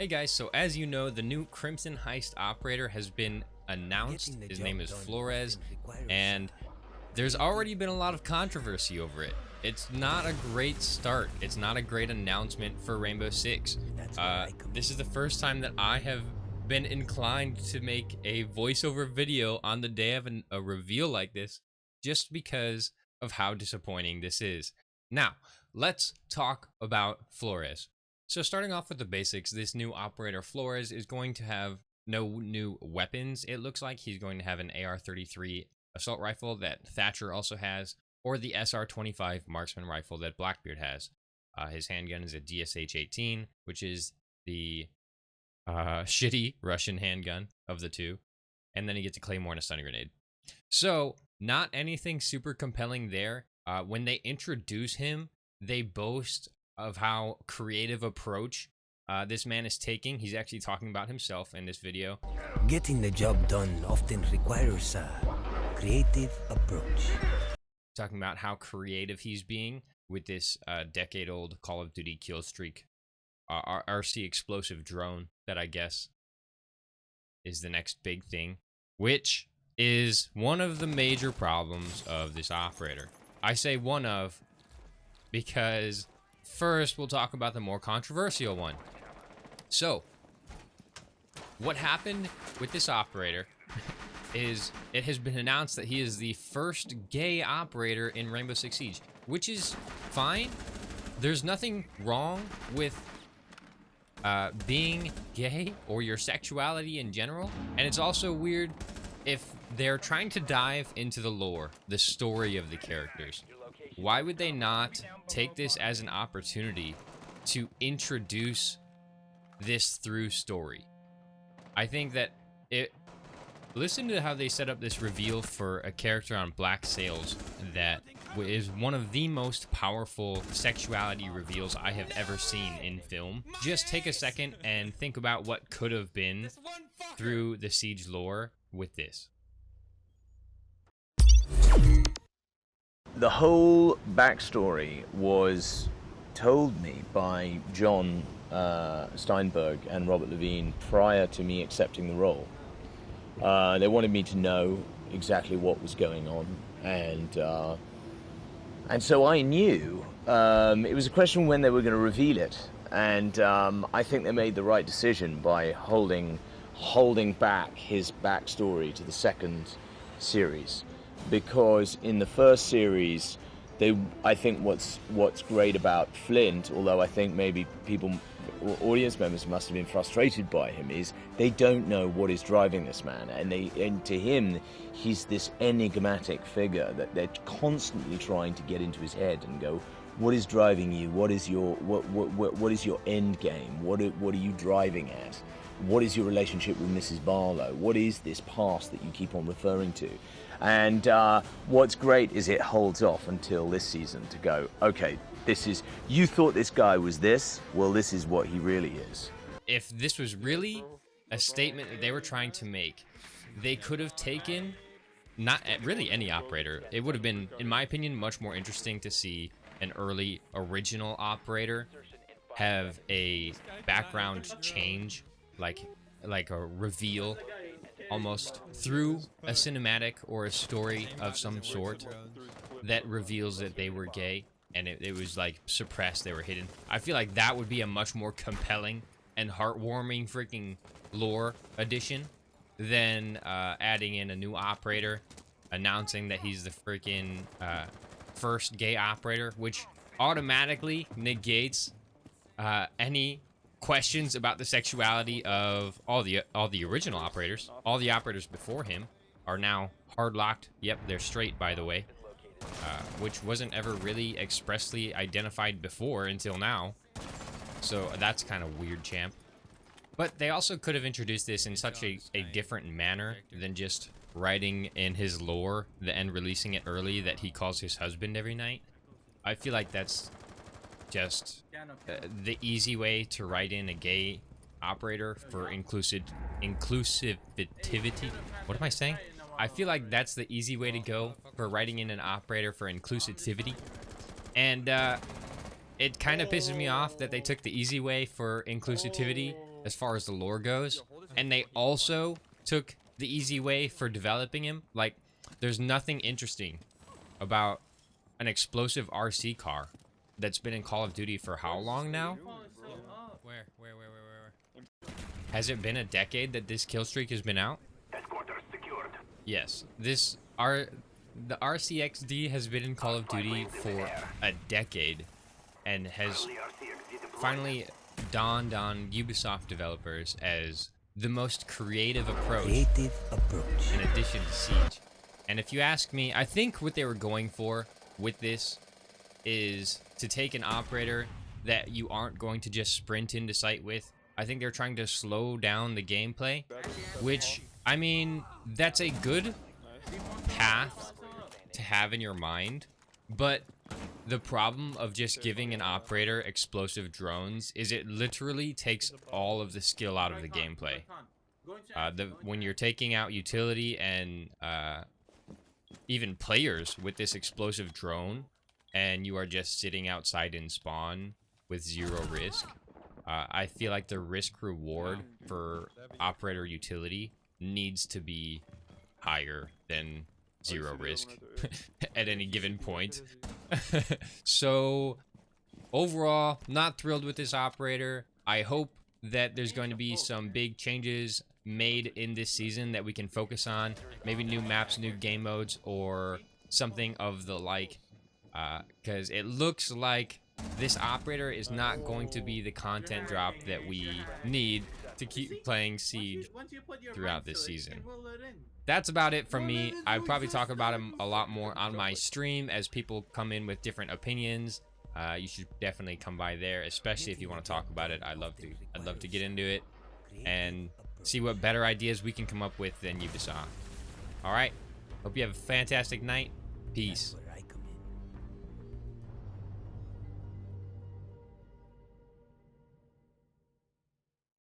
Hey guys, so as you know, the new Crimson Heist operator has been announced. His name is Flores, and there's already been a lot of controversy over it. It's not a great start. It's not a great announcement for Rainbow Six. This is the first time that I have been inclined to make a voiceover video on the day of a reveal like this, just because of how disappointing this is. Now, let's talk about Flores. So starting off with the basics, this new operator Flores is going to have no new weapons. It looks like he's going to have an AR-33 assault rifle that Thatcher also has, or the SR-25 marksman rifle that Blackbeard has. His handgun is a DSH-18, which is the shitty Russian handgun of the two. And then he gets a claymore and a stun grenade. So not anything super compelling there. When they introduce him, they boast of how creative approach this man is taking. He's actually talking about himself in this video. Getting the job done often requires a creative approach. Talking about how creative he's being with this decade-old Call of Duty kill streak RC explosive drone that I guess is the next big thing, which is one of the major problems of this operator. I say one of because first, we'll talk about the more controversial one. So, what happened with this operator is it has been announced that he is the first gay operator in Rainbow Six Siege, which is fine. There's nothing wrong with being gay or your sexuality in general. And it's also weird if they're trying to dive into the lore, the story of the characters. Why would they not take this as an opportunity to introduce this through story? I think that listen to how they set up this reveal for a character on Black Sails that is one of the most powerful sexuality reveals I have ever seen in film. Just take a second and think about what could have been through the Siege lore with this. The whole backstory was told me by John Steinberg and Robert Levine prior to me accepting the role. They wanted me to know exactly what was going on, and so I knew. It was a question when they were going to reveal it, and I think they made the right decision by holding back his backstory to the second series. Because in the first series, I think what's great about Flint, although I think maybe audience members must have been frustrated by him, is they don't know what is driving this man, and to him, he's this enigmatic figure that they're constantly trying to get into his head and go, what is driving you? What is your end game? What are you driving at? What is your relationship with Mrs. Barlow? What is this past that you keep on referring to? And what's great is it holds off until this season to go, okay, you thought this guy was this, well, this is what he really is. If this was really a statement that they were trying to make, they could have taken not really any operator. It would have been, in my opinion, much more interesting to see an early original operator have a background change, like a reveal almost through a cinematic or a story of some sort that reveals that they were gay, and it was like suppressed, they were hidden. I feel like that would be a much more compelling and heartwarming freaking lore addition than adding in a new operator, announcing that he's the freaking first gay operator, which automatically negates any questions about the sexuality of all the original operators. All the operators before him are now hard locked. Yep, they're straight, by the way, which wasn't ever really expressly identified before until now. So that's kind of weird, champ. But they also could have introduced this in such a different manner than just writing in his lore and releasing it early that he calls his husband every night. I feel like that's just the easy way to write in a gay operator for inclusivity. What am I saying? I feel like that's the easy way to go for writing in an operator for inclusivity. And it kind of pisses me off that they took the easy way for inclusivity as far as the lore goes, and they also took the easy way for developing him. Like, there's nothing interesting about an explosive RC car that's been in Call of Duty for how long now? Where? Has it been a decade that this kill streak has been out? Yes. The RCXD has been in Call of Duty for a decade and has finally dawned on Ubisoft developers as the most creative approach in addition to Siege. And if you ask me, I think what they were going for with this is to take an operator that you aren't going to just sprint into sight with. I think they're trying to slow down the gameplay, which, I mean, that's a good path to have in your mind, but the problem of just giving an operator explosive drones is it literally takes all of the skill out of the gameplay. When you're taking out utility and even players with this explosive drone, and you are just sitting outside in spawn with zero risk, I feel like the risk reward for operator utility needs to be higher than zero risk at any given point. So overall, not thrilled with this operator. I hope that there's going to be some big changes made in this season that we can focus on. Maybe new maps, new game modes, or something of the like. Because it looks like this operator is not going to be the content drop that we need to keep playing Siege throughout this season. That's about it from me. I probably talk about him a lot more on my stream as people come in with different opinions. You should definitely come by there, especially if you want to talk about it. I'd love to get into it and see what better ideas we can come up with than Ubisoft. All right. Hope you have a fantastic night. Peace.